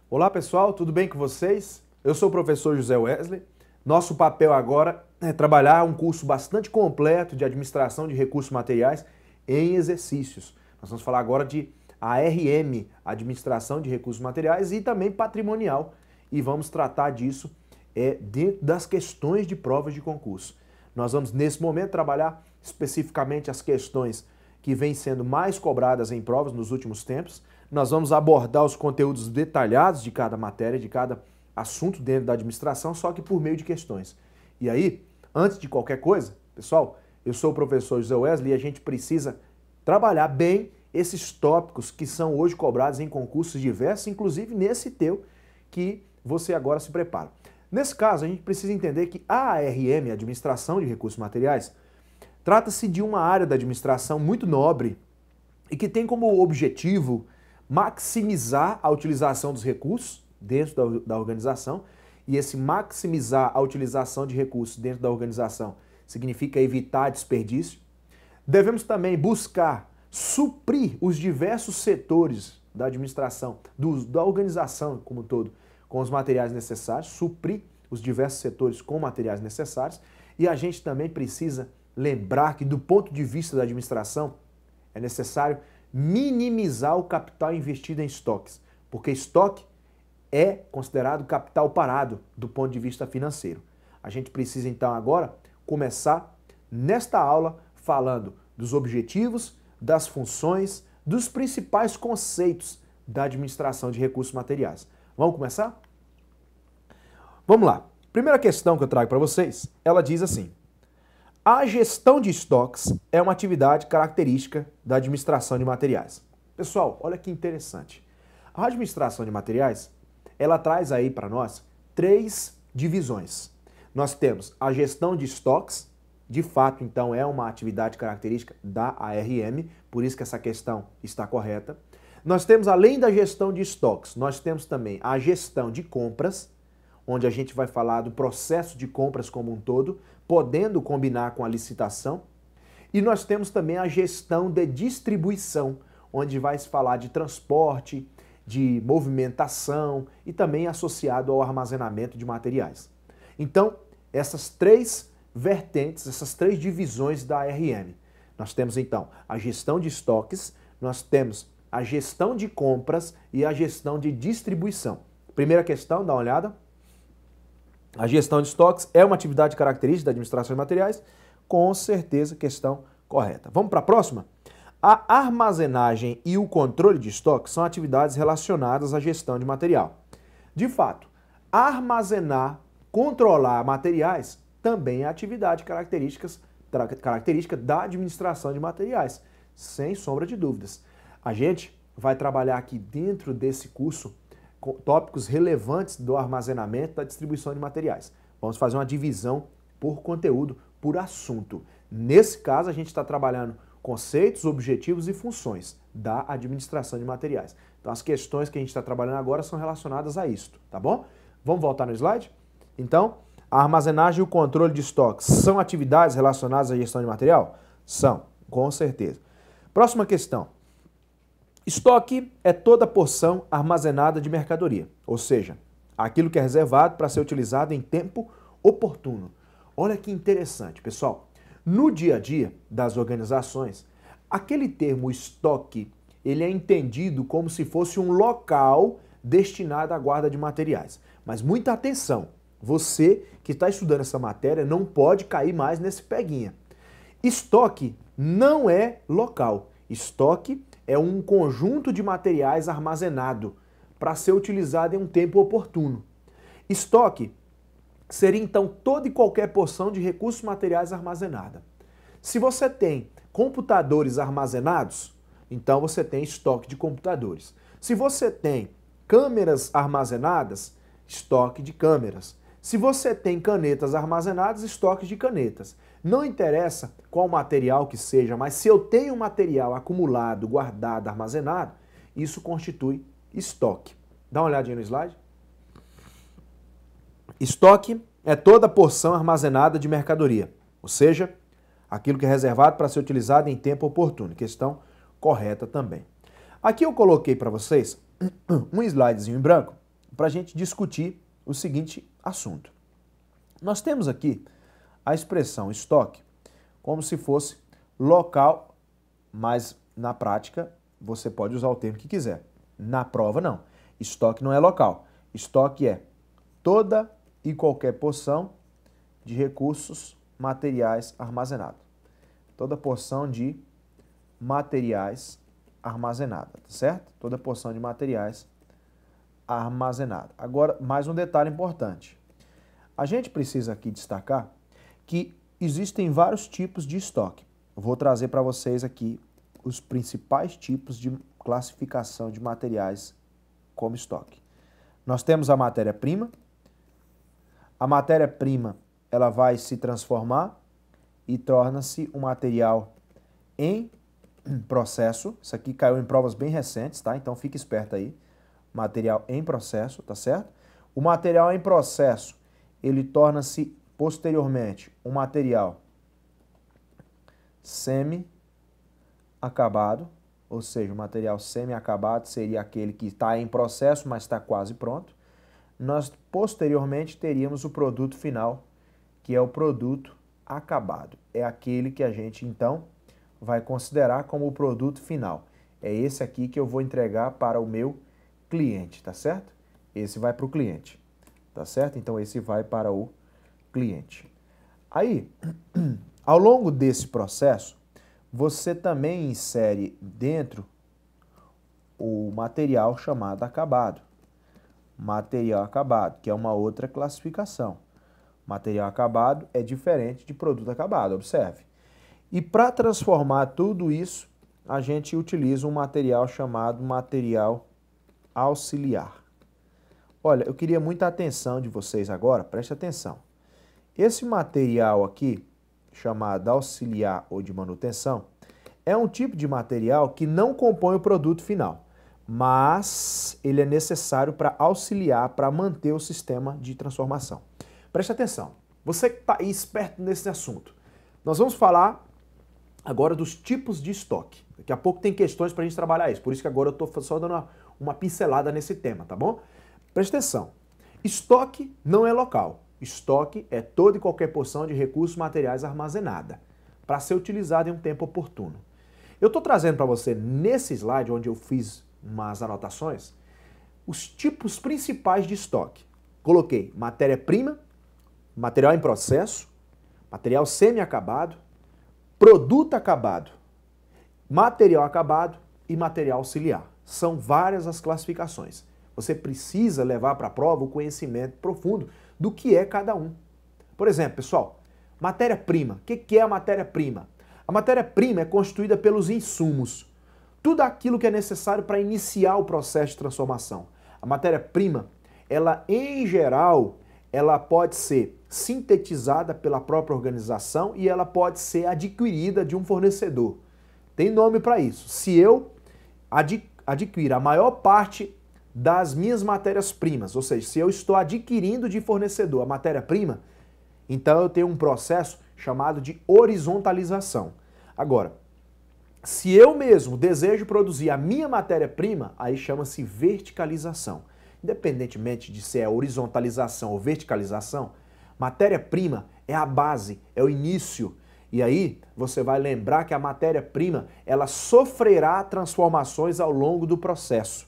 Olá pessoal, tudo bem com vocês? Eu sou o professor José Wesley. Nosso papel agora é trabalhar um curso bastante completo de administração de recursos materiais em exercícios. Nós vamos falar agora de ARM, Administração de Recursos Materiais, e também patrimonial. E vamos tratar disso dentro das questões de provas de concurso. Nós vamos, nesse momento, trabalhar especificamente as questões que vêm sendo mais cobradas em provas nos últimos tempos. Nós vamos abordar os conteúdos detalhados de cada matéria, de cada assunto dentro da administração, só que por meio de questões. E aí, antes de qualquer coisa, pessoal, eu sou o professor José Wesley e a gente precisa trabalhar bem esses tópicos que são hoje cobrados em concursos diversos, inclusive nesse teu que você agora se prepara. Nesse caso, a gente precisa entender que a ARM, Administração de Recursos Materiais, trata-se de uma área da administração muito nobre e que tem como objetivo maximizar a utilização dos recursos dentro da organização. E esse maximizar a utilização de recursos dentro da organização significa evitar desperdício. Devemos também buscar suprir os diversos setores da administração, da organização como um todo, com os materiais necessários, suprir os diversos setores com materiais necessários. E a gente também precisa lembrar que, do ponto de vista da administração, é necessário minimizar o capital investido em estoques, porque estoque é considerado capital parado do ponto de vista financeiro. A gente precisa então agora começar nesta aula falando dos objetivos, das funções, dos principais conceitos da administração de recursos materiais. Vamos começar? Vamos lá. Primeira questão que eu trago para vocês, ela diz assim: a gestão de estoques é uma atividade característica da administração de materiais. Pessoal, olha que interessante. A administração de materiais, ela traz aí para nós três divisões. Nós temos a gestão de estoques, de fato, então, é uma atividade característica da ARM, por isso que essa questão está correta. Nós temos, além da gestão de estoques, nós temos também a gestão de compras, onde a gente vai falar do processo de compras como um todo, podendo combinar com a licitação. E nós temos também a gestão de distribuição, onde vai se falar de transporte, de movimentação e também associado ao armazenamento de materiais. Então, essas três vertentes, essas três divisões da ARM. Nós temos então a gestão de estoques, nós temos a gestão de compras e a gestão de distribuição. Primeira questão, dá uma olhada. A gestão de estoques é uma atividade característica da administração de materiais? Com certeza, questão correta. Vamos para a próxima? A armazenagem e o controle de estoques são atividades relacionadas à gestão de material. De fato, armazenar, controlar materiais também é atividade característica da administração de materiais, sem sombra de dúvidas. A gente vai trabalhar aqui dentro desse curso tópicos relevantes do armazenamento e da distribuição de materiais. Vamos fazer uma divisão por conteúdo, por assunto. Nesse caso, a gente está trabalhando conceitos, objetivos e funções da administração de materiais. Então, as questões que a gente está trabalhando agora são relacionadas a isso, tá bom? Vamos voltar no slide? Então, a armazenagem e o controle de estoques são atividades relacionadas à gestão de material? São, com certeza. Próxima questão. Estoque é toda porção armazenada de mercadoria, ou seja, aquilo que é reservado para ser utilizado em tempo oportuno. Olha que interessante, pessoal. No dia a dia das organizações, aquele termo estoque, ele é entendido como se fosse um local destinado à guarda de materiais. Mas muita atenção, você que está estudando essa matéria não pode cair mais nesse peguinha. Estoque não é local. Estoque é um conjunto de materiais armazenado para ser utilizado em um tempo oportuno. Estoque seria então toda e qualquer porção de recursos materiais armazenada. Se você tem computadores armazenados, então você tem estoque de computadores. Se você tem câmeras armazenadas, estoque de câmeras. Se você tem canetas armazenadas, estoque de canetas. Não interessa qual material que seja, mas se eu tenho material acumulado, guardado, armazenado, isso constitui estoque. Dá uma olhadinha no slide. Estoque é toda porção armazenada de mercadoria, ou seja, aquilo que é reservado para ser utilizado em tempo oportuno. Questão correta também. Aqui eu coloquei para vocês um slidezinho em branco para a gente discutir o seguinte assunto. Nós temos aqui a expressão estoque como se fosse local, mas na prática você pode usar o termo que quiser. Na prova, não. Estoque não é local. Estoque é toda e qualquer porção de recursos materiais armazenados. Toda porção de materiais armazenada, tá certo? Toda porção de materiais armazenada. Agora, mais um detalhe importante. A gente precisa aqui destacar que existem vários tipos de estoque. Eu vou trazer para vocês aqui os principais tipos de classificação de materiais como estoque. Nós temos a matéria-prima. A matéria-prima, ela vai se transformar e torna-se um material em processo. Isso aqui caiu em provas bem recentes, tá? Então fique esperto aí. Material em processo, tá certo? O material em processo, ele torna-se posteriormente um material semi-acabado, ou seja, o material semi-acabado seria aquele que está em processo, mas está quase pronto. Nós posteriormente teríamos o produto final, que é o produto acabado. É aquele que a gente então vai considerar como o produto final. É esse aqui que eu vou entregar para o meu cliente, tá certo? Esse vai para o cliente, tá certo? Então esse vai para o cliente. Aí, ao longo desse processo, você também insere dentro o material chamado acabado. Material acabado, que é uma outra classificação. Material acabado é diferente de produto acabado, observe. E para transformar tudo isso, a gente utiliza um material chamado material auxiliar. Olha, eu queria muita atenção de vocês agora, preste atenção. Esse material aqui, chamado auxiliar ou de manutenção, é um tipo de material que não compõe o produto final, mas ele é necessário para auxiliar, para manter o sistema de transformação. Preste atenção, você que está esperto nesse assunto. Nós vamos falar agora dos tipos de estoque. Daqui a pouco tem questões para a gente trabalhar isso, por isso que agora eu estou só dando uma pincelada nesse tema, tá bom? Preste atenção, estoque não é local. Estoque é toda e qualquer porção de recursos materiais armazenada para ser utilizada em um tempo oportuno. Eu estou trazendo para você nesse slide, onde eu fiz umas anotações, os tipos principais de estoque. Coloquei matéria-prima, material em processo, material semi-acabado, produto acabado, material acabado e material auxiliar. São várias as classificações. Você precisa levar para a prova o conhecimento profundo do que é cada um. Por exemplo, pessoal, matéria-prima. O que é a matéria-prima? A matéria-prima é constituída pelos insumos. Tudo aquilo que é necessário para iniciar o processo de transformação. A matéria-prima, ela em geral, ela pode ser sintetizada pela própria organização e ela pode ser adquirida de um fornecedor. Tem nome para isso. Se eu adquirir a maior parte das minhas matérias-primas, ou seja, se eu estou adquirindo de fornecedor a matéria-prima, então eu tenho um processo chamado de horizontalização. Agora, se eu mesmo desejo produzir a minha matéria-prima, aí chama-se verticalização. Independentemente de se é horizontalização ou verticalização, matéria-prima é a base, é o início. E aí você vai lembrar que a matéria-prima, ela sofrerá transformações ao longo do processo.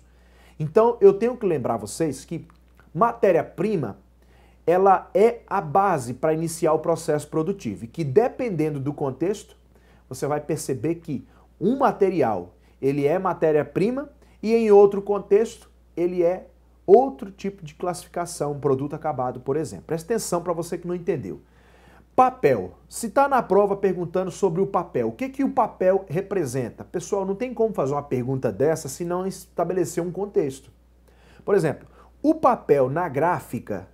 Então, eu tenho que lembrar vocês que matéria-prima, ela é a base para iniciar o processo produtivo e que, dependendo do contexto, você vai perceber que um material, ele é matéria-prima e, em outro contexto, ele é outro tipo de classificação, um produto acabado, por exemplo. Presta atenção para você que não entendeu. Papel. Se está na prova perguntando sobre o papel, o que o papel representa? Pessoal, não tem como fazer uma pergunta dessa se não estabelecer um contexto. Por exemplo, o papel na gráfica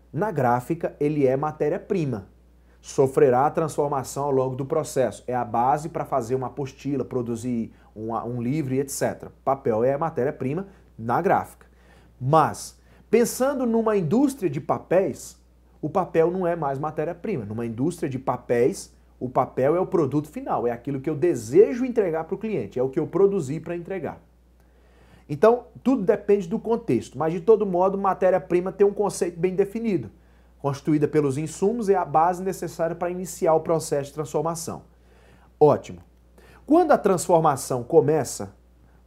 ele é matéria-prima. Sofrerá a transformação ao longo do processo. É a base para fazer uma apostila, produzir um livro e etc. Papel é matéria-prima na gráfica. Mas, pensando numa indústria de papéis, o papel não é mais matéria-prima. Numa indústria de papéis, o papel é o produto final, é aquilo que eu desejo entregar para o cliente, é o que eu produzi para entregar. Então, tudo depende do contexto, mas de todo modo, matéria-prima tem um conceito bem definido. Constituída pelos insumos, é a base necessária para iniciar o processo de transformação. Ótimo. Quando a transformação começa,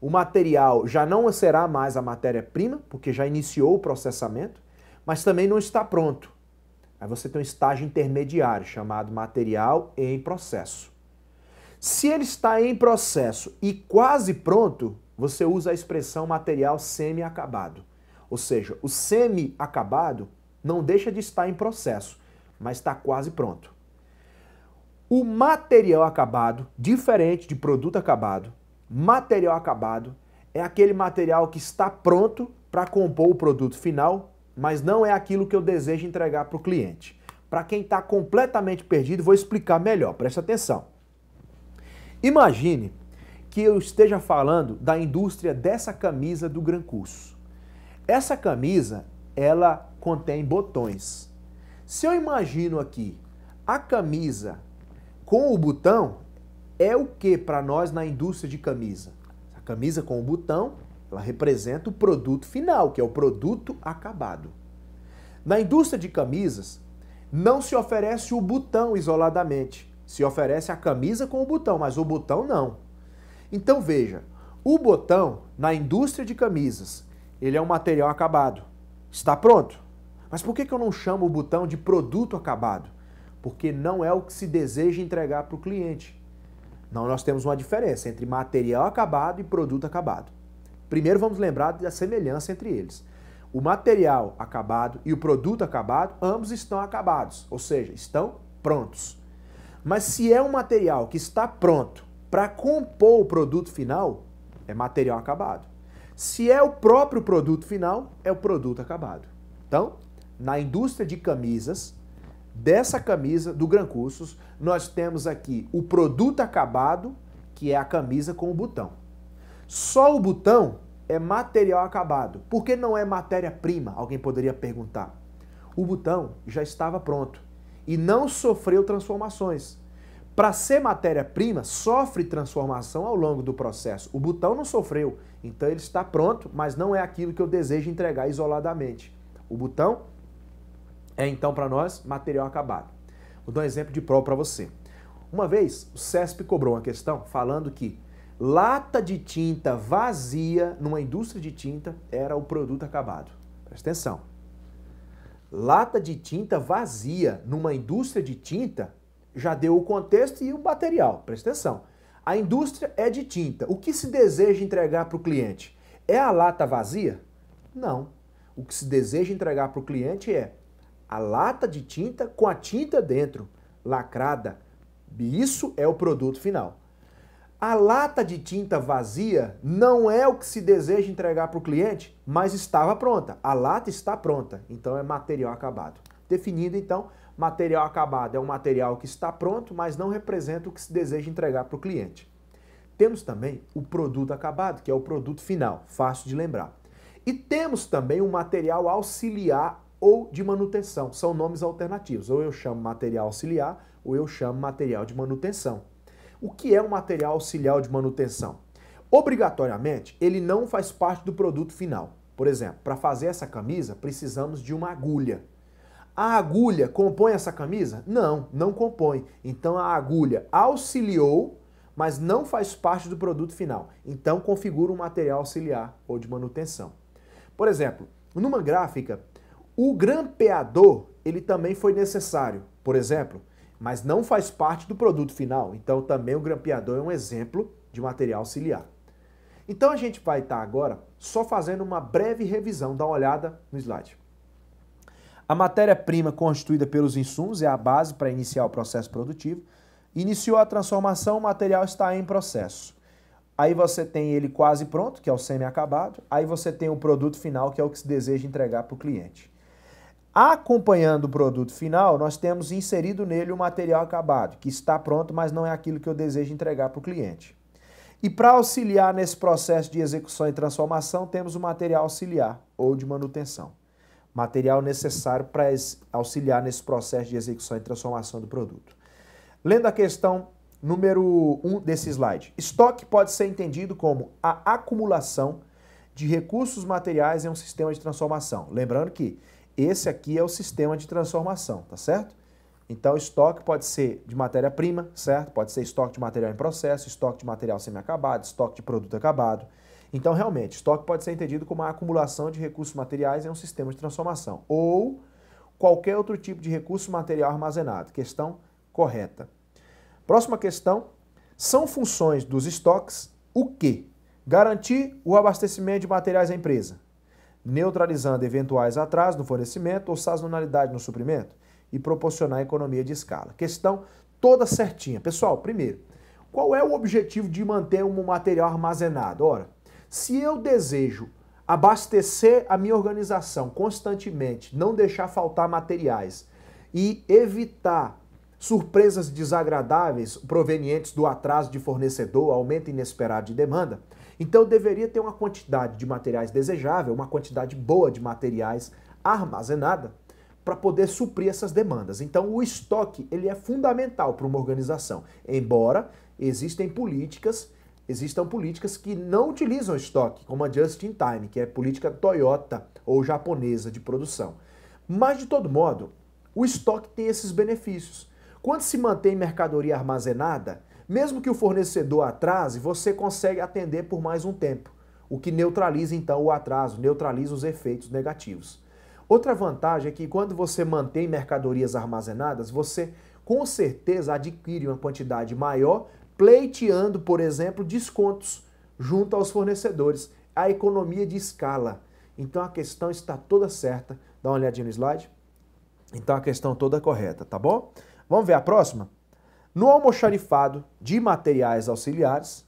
o material já não será mais a matéria-prima, porque já iniciou o processamento, mas também não está pronto. Aí você tem um estágio intermediário, chamado material em processo. Se ele está em processo e quase pronto, você usa a expressão material semi-acabado. Ou seja, o semi-acabado não deixa de estar em processo, mas está quase pronto. O material acabado, diferente de produto acabado, material acabado é aquele material que está pronto para compor o produto final, mas não é aquilo que eu desejo entregar para o cliente. Para quem está completamente perdido, vou explicar melhor, preste atenção. Imagine que eu esteja falando da indústria dessa camisa do Gran Curso. Essa camisa, ela contém botões. Se eu imagino aqui a camisa com o botão, é o que para nós na indústria de camisa? A camisa com o botão, ela representa o produto final, que é o produto acabado. Na indústria de camisas, não se oferece o botão isoladamente. Se oferece a camisa com o botão, mas o botão não. Então veja, o botão na indústria de camisas, ele é um material acabado. Está pronto. Mas por que eu não chamo o botão de produto acabado? Porque não é o que se deseja entregar para o cliente. Não, nós temos uma diferença entre material acabado e produto acabado. Primeiro vamos lembrar da semelhança entre eles. O material acabado e o produto acabado, ambos estão acabados, ou seja, estão prontos. Mas se é um material que está pronto para compor o produto final, é material acabado. Se é o próprio produto final, é o produto acabado. Então, na indústria de camisas, dessa camisa do Gran Cursos, nós temos aqui o produto acabado, que é a camisa com o botão. Só o botão é material acabado. Por que não é matéria-prima? Alguém poderia perguntar. O botão já estava pronto e não sofreu transformações. Para ser matéria-prima, sofre transformação ao longo do processo. O botão não sofreu, então ele está pronto, mas não é aquilo que eu desejo entregar isoladamente. O botão é então para nós material acabado. Vou dar um exemplo de prova para você. Uma vez o CESP cobrou uma questão falando que lata de tinta vazia numa indústria de tinta era o produto acabado. Presta atenção. Lata de tinta vazia numa indústria de tinta já deu o contexto e o material. Presta atenção. A indústria é de tinta. O que se deseja entregar para o cliente? É a lata vazia? Não. O que se deseja entregar para o cliente é a lata de tinta com a tinta dentro, lacrada. Isso é o produto final. A lata de tinta vazia não é o que se deseja entregar para o cliente, mas estava pronta. A lata está pronta, então é material acabado. Definido, então, material acabado é um material que está pronto, mas não representa o que se deseja entregar para o cliente. Temos também o produto acabado, que é o produto final, fácil de lembrar. E temos também o material auxiliar ou de manutenção. São nomes alternativos. Ou eu chamo material auxiliar, ou eu chamo material de manutenção. O que é um material auxiliar de manutenção? Obrigatoriamente, ele não faz parte do produto final. Por exemplo, para fazer essa camisa, precisamos de uma agulha. A agulha compõe essa camisa? Não, não compõe. Então a agulha auxiliou, mas não faz parte do produto final. Então configura um material auxiliar ou de manutenção. Por exemplo, numa gráfica, o grampeador, ele também foi necessário, por exemplo, mas não faz parte do produto final. Então também o grampeador é um exemplo de material auxiliar. Então a gente vai estar agora só fazendo uma breve revisão, dá uma olhada no slide. A matéria-prima constituída pelos insumos é a base para iniciar o processo produtivo. Iniciou a transformação, o material está em processo. Aí você tem ele quase pronto, que é o semi-acabado. Aí você tem o produto final, que é o que se deseja entregar para o cliente. Acompanhando o produto final, nós temos inserido nele o material acabado, que está pronto, mas não é aquilo que eu desejo entregar para o cliente. E para auxiliar nesse processo de execução e transformação, temos o material auxiliar ou de manutenção. Material necessário para auxiliar nesse processo de execução e transformação do produto. Lendo a questão número 1 desse slide. Estoque pode ser entendido como a acumulação de recursos materiais em um sistema de transformação. Lembrando que esse aqui é o sistema de transformação, tá certo? Então, estoque pode ser de matéria-prima, certo? Pode ser estoque de material em processo, estoque de material semi-acabado, estoque de produto acabado. Então, realmente, estoque pode ser entendido como a acumulação de recursos materiais em um sistema de transformação ou qualquer outro tipo de recurso material armazenado. Questão correta. Próxima questão. São funções dos estoques o quê? Garantir o abastecimento de materiais à empresa, neutralizando eventuais atrasos no fornecimento ou sazonalidade no suprimento e proporcionar economia de escala. Questão toda certinha. Pessoal, primeiro, qual é o objetivo de manter um material armazenado? Ora, se eu desejo abastecer a minha organização constantemente, não deixar faltar materiais e evitar surpresas desagradáveis provenientes do atraso de fornecedor, aumento inesperado de demanda, então eu deveria ter uma quantidade de materiais desejável, uma quantidade boa de materiais armazenada para poder suprir essas demandas. Então o estoque ele é fundamental para uma organização, embora existam políticas que não utilizam estoque, como a Just in Time, que é política Toyota ou japonesa de produção. Mas de todo modo, o estoque tem esses benefícios. Quando se mantém mercadoria armazenada, mesmo que o fornecedor atrase, você consegue atender por mais um tempo, o que neutraliza então o atraso, neutraliza os efeitos negativos. Outra vantagem é que quando você mantém mercadorias armazenadas, você com certeza adquire uma quantidade maior, pleiteando, por exemplo, descontos junto aos fornecedores, a economia de escala. Então a questão está toda certa. Dá uma olhadinha no slide. Então a questão toda correta, tá bom? Vamos ver a próxima? No almoxarifado de materiais auxiliares,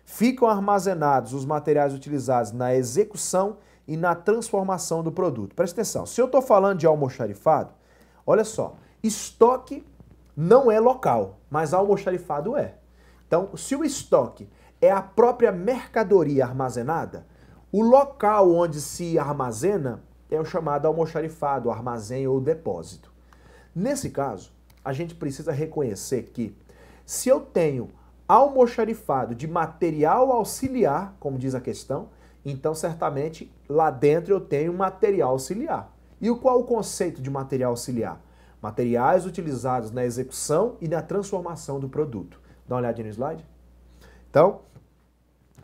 ficam armazenados os materiais utilizados na execução e na transformação do produto. Presta atenção, se eu estou falando de almoxarifado, olha só, estoque não é local, mas almoxarifado é. Então, se o estoque é a própria mercadoria armazenada, o local onde se armazena é o chamado almoxarifado, armazém ou depósito. Nesse caso, a gente precisa reconhecer que se eu tenho almoxarifado de material auxiliar, como diz a questão, então certamente lá dentro eu tenho material auxiliar. E qual o conceito de material auxiliar? Materiais utilizados na execução e na transformação do produto. Dá uma olhadinha no slide. Então,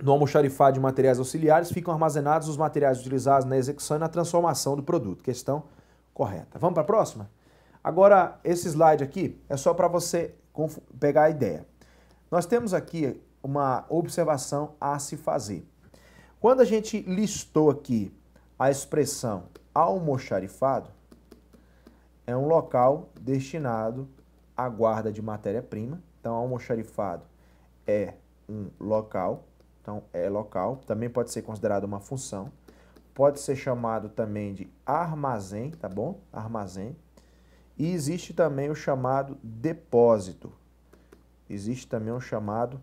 no almoxarifado de materiais auxiliares ficam armazenados os materiais utilizados na execução e na transformação do produto. Questão correta. Vamos para a próxima? Agora, esse slide aqui é só para você pegar a ideia. Nós temos aqui uma observação a se fazer. Quando a gente listou aqui a expressão almoxarifado, é um local destinado à guarda de matéria-prima. Então, almoxarifado é um local, então é local, também pode ser considerado uma função, pode ser chamado também de armazém, tá bom? Armazém. E existe também o chamado depósito. Existe também o chamado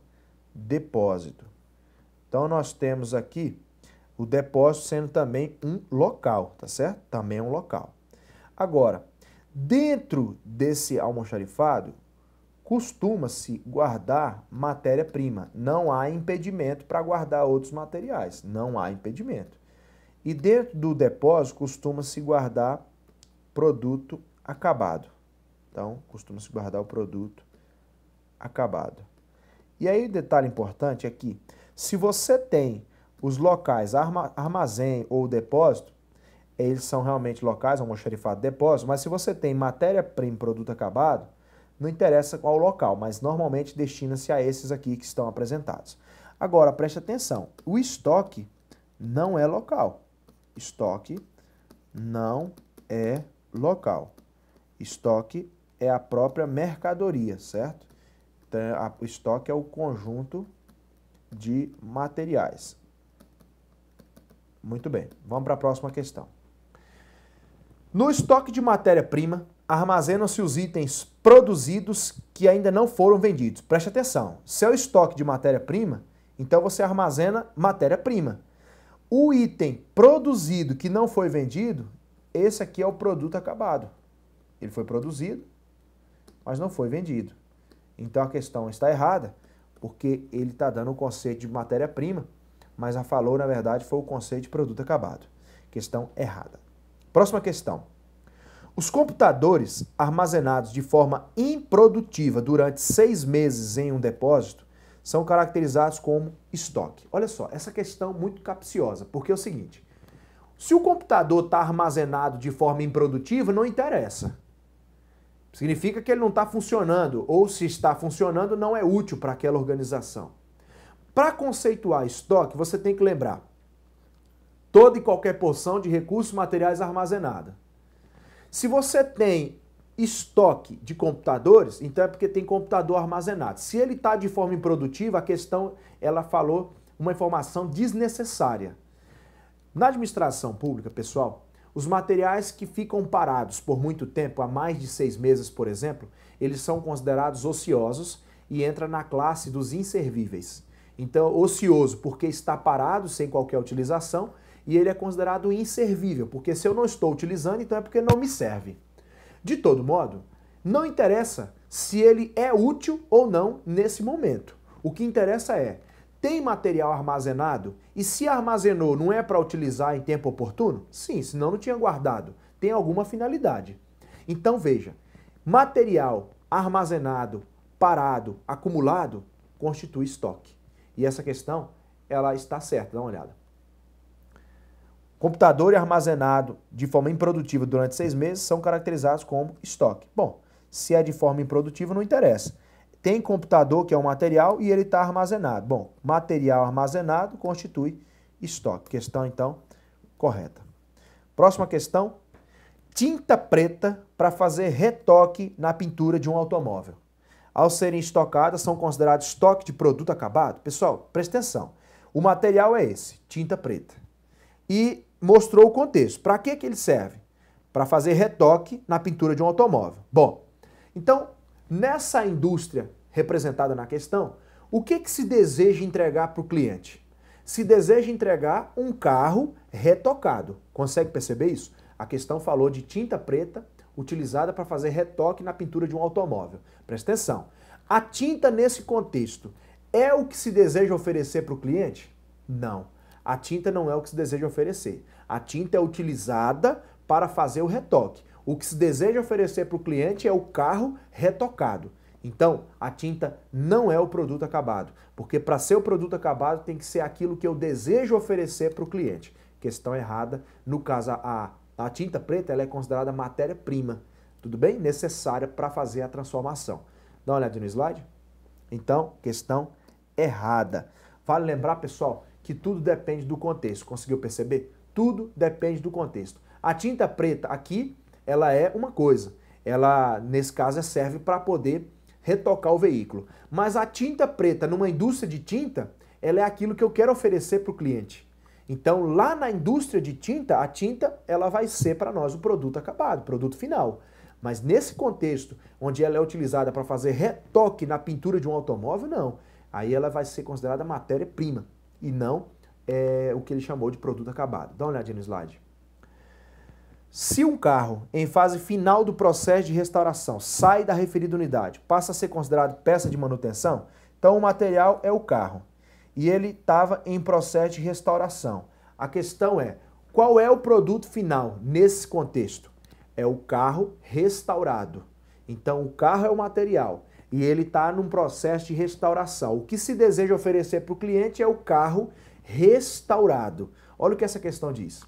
depósito. Então, nós temos aqui o depósito sendo também um local, tá certo? Também é um local. Agora, dentro desse almoxarifado, costuma-se guardar matéria-prima. Não há impedimento para guardar outros materiais. Não há impedimento. E dentro do depósito, costuma-se guardar produto acabado. Então, costuma-se guardar o produto acabado. E aí, detalhe importante é que, se você tem os locais armazém ou depósito, eles são realmente locais, almoxarifado, depósito, mas se você tem matéria-prima, produto acabado, não interessa qual local, mas normalmente destina-se a esses aqui que estão apresentados. Agora, preste atenção, o estoque não é local. Estoque não é local. Estoque é a própria mercadoria, certo? Então, o estoque é o conjunto de materiais. Muito bem, vamos para a próxima questão. No estoque de matéria-prima, armazenam-se os itens produzidos que ainda não foram vendidos. Preste atenção, se é o estoque de matéria-prima, então você armazena matéria-prima. O item produzido que não foi vendido, esse aqui é o produto acabado. Ele foi produzido, mas não foi vendido. Então a questão está errada, porque ele está dando o conceito de matéria-prima, mas a falou, na verdade, foi o conceito de produto acabado. Questão errada. Próxima questão. Os computadores armazenados de forma improdutiva durante 6 meses em um depósito são caracterizados como estoque. Olha só, essa questão muito capciosa, porque é o seguinte, se o computador está armazenado de forma improdutiva, não interessa. Significa que ele não está funcionando, ou se está funcionando, não é útil para aquela organização. Para conceituar estoque, você tem que lembrar toda e qualquer porção de recursos materiais armazenada. Se você tem estoque de computadores, então é porque tem computador armazenado. Se ele está de forma improdutiva, a questão, ela falou uma informação desnecessária. Na administração pública, pessoal, os materiais que ficam parados por muito tempo, há mais de 6 meses, por exemplo, eles são considerados ociosos e entra na classe dos inservíveis. Então, ocioso porque está parado, sem qualquer utilização, e ele é considerado inservível, porque se eu não estou utilizando, então é porque não me serve. De todo modo, não interessa se ele é útil ou não nesse momento. O que interessa é, tem material armazenado? E se armazenou, não é para utilizar em tempo oportuno? Sim, senão não tinha guardado. Tem alguma finalidade. Então veja, material armazenado, parado, acumulado, constitui estoque. E essa questão, ela está certa, dá uma olhada. Computador armazenado de forma improdutiva durante 6 meses são caracterizados como estoque. Bom, se é de forma improdutiva, não interessa. Tem computador que é um material e ele está armazenado. Bom, material armazenado constitui estoque. Questão, então, correta. Próxima questão. Tinta preta para fazer retoque na pintura de um automóvel. Ao serem estocadas, são considerados estoque de produto acabado? Pessoal, presta atenção. O material é esse, tinta preta. E mostrou o contexto. Para que ele serve? Para fazer retoque na pintura de um automóvel. Bom, então, nessa indústria representada na questão, o que se deseja entregar para o cliente? Se deseja entregar um carro retocado. Consegue perceber isso? A questão falou de tinta preta utilizada para fazer retoque na pintura de um automóvel. Presta atenção. A tinta nesse contexto é o que se deseja oferecer para o cliente? Não. A tinta não é o que se deseja oferecer. A tinta é utilizada para fazer o retoque. O que se deseja oferecer para o cliente é o carro retocado. Então, a tinta não é o produto acabado, porque para ser o produto acabado tem que ser aquilo que eu desejo oferecer para o cliente. Questão errada. No caso, a tinta preta ela é considerada matéria-prima, tudo bem? Necessária para fazer a transformação. Dá uma olhada no slide. Então, questão errada. Vale lembrar, pessoal, que tudo depende do contexto. Conseguiu perceber? Tudo depende do contexto. A tinta preta aqui, ela é uma coisa. Ela, nesse caso, serve para poder retocar o veículo. Mas a tinta preta numa indústria de tinta, ela é aquilo que eu quero oferecer para o cliente. Então, lá na indústria de tinta, a tinta ela vai ser para nós o produto acabado, produto final. Mas nesse contexto, onde ela é utilizada para fazer retoque na pintura de um automóvel, não. Aí ela vai ser considerada matéria-prima e não o que ele chamou de produto acabado. Dá uma olhadinha no slide. Se um carro, em fase final do processo de restauração, sai da referida unidade, passa a ser considerado peça de manutenção, então o material é o carro. E ele estava em processo de restauração. A questão é, qual é o produto final nesse contexto? É o carro restaurado. Então o carro é o material e ele está num processo de restauração. O que se deseja oferecer para o cliente é o carro restaurado. Olha o que essa questão diz.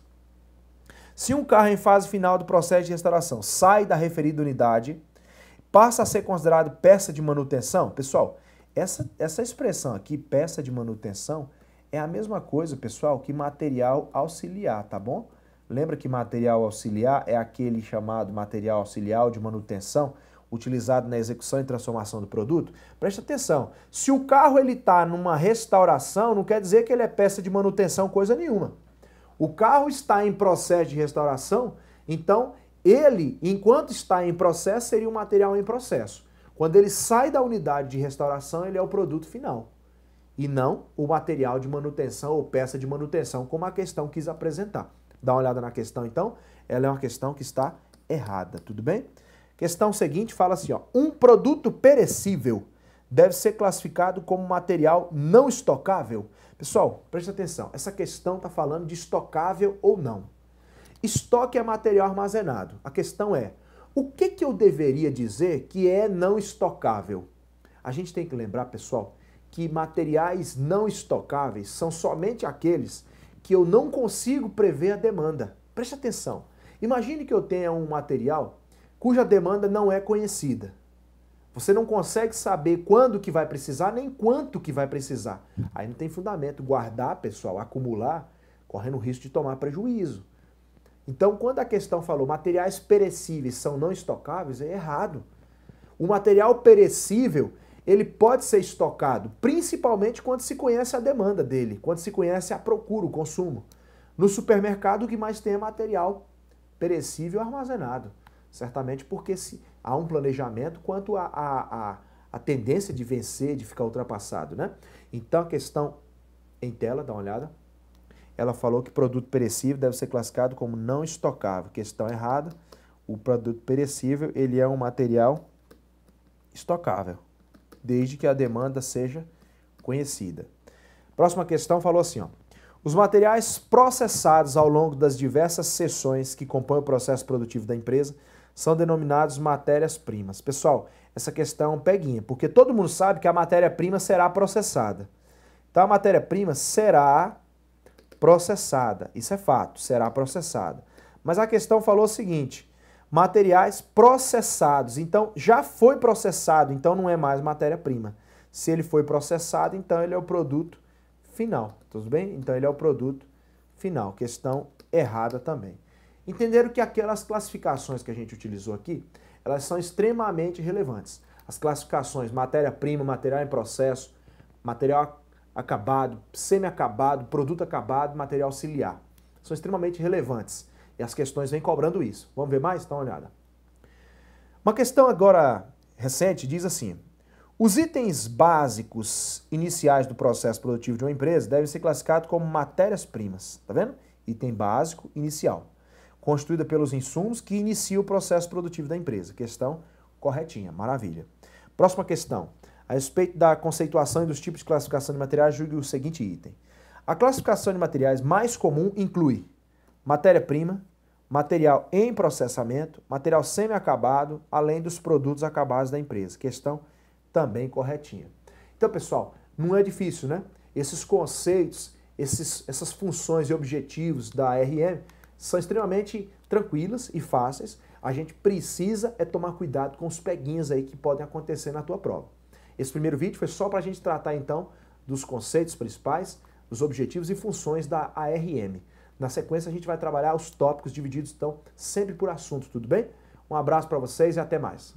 Se um carro em fase final do processo de restauração sai da referida unidade, passa a ser considerado peça de manutenção, pessoal, essa expressão aqui, peça de manutenção, é a mesma coisa, pessoal, que material auxiliar, tá bom? Lembra que material auxiliar é aquele chamado material auxiliar de manutenção, utilizado na execução e transformação do produto? Presta atenção, se o carro está numa restauração, não quer dizer que ele é peça de manutenção, coisa nenhuma. O carro está em processo de restauração, então ele, enquanto está em processo, seria um material em processo. Quando ele sai da unidade de restauração, ele é o produto final. E não o material de manutenção ou peça de manutenção, como a questão quis apresentar. Dá uma olhada na questão, então. Ela é uma questão que está errada, tudo bem? Questão seguinte fala assim, ó, um produto perecível deve ser classificado como material não estocável. Pessoal, preste atenção, essa questão está falando de estocável ou não. Estoque é material armazenado. A questão é, o que eu deveria dizer que é não estocável? A gente tem que lembrar, pessoal, que materiais não estocáveis são somente aqueles que eu não consigo prever a demanda. Preste atenção. Imagine que eu tenha um material cuja demanda não é conhecida. Você não consegue saber quando que vai precisar, nem quanto que vai precisar. Aí não tem fundamento guardar, pessoal, acumular, correndo o risco de tomar prejuízo. Então, quando a questão falou materiais perecíveis são não estocáveis, é errado. O material perecível, ele pode ser estocado, principalmente quando se conhece a demanda dele, quando se conhece a procura, o consumo. No supermercado, o que mais tem é material perecível armazenado. Certamente porque há um planejamento quanto a tendência de vencer, de ficar ultrapassado, né? Então a questão em tela, dá uma olhada, ela falou que produto perecível deve ser classificado como não estocável. Questão errada, o produto perecível ele é um material estocável, desde que a demanda seja conhecida. Próxima questão falou assim, ó. Os materiais processados ao longo das diversas seções que compõem o processo produtivo da empresa são denominados matérias-primas. Pessoal, essa questão é um peguinha, porque todo mundo sabe que a matéria-prima será processada. Então a matéria-prima será processada, isso é fato, será processada. Mas a questão falou o seguinte, materiais processados, então já foi processado, então não é mais matéria-prima. Se ele foi processado, então ele é o produto final, tudo bem? Então ele é o produto final, questão errada também. Entenderam que aquelas classificações que a gente utilizou aqui, elas são extremamente relevantes. As classificações matéria-prima, material em processo, material acabado, semi-acabado, produto acabado, material auxiliar. São extremamente relevantes e as questões vêm cobrando isso. Vamos ver mais? Dá uma olhada. Uma questão agora recente diz assim, os itens básicos iniciais do processo produtivo de uma empresa devem ser classificados como matérias-primas, tá vendo? Item básico inicial, constituída pelos insumos que iniciam o processo produtivo da empresa. Questão corretinha, maravilha. Próxima questão. A respeito da conceituação e dos tipos de classificação de materiais, julgue o seguinte item. A classificação de materiais mais comum inclui matéria-prima, material em processamento, material semi-acabado, além dos produtos acabados da empresa. Questão também corretinha. Então, pessoal, não é difícil, né? Esses conceitos, essas funções e objetivos da RM são extremamente tranquilas e fáceis. A gente precisa tomar cuidado com os peguinhas aí que podem acontecer na tua prova. Esse primeiro vídeo foi só para a gente tratar, então, dos conceitos principais, dos objetivos e funções da ARM. Na sequência, a gente vai trabalhar os tópicos divididos, então, sempre por assunto, tudo bem? Um abraço para vocês e até mais.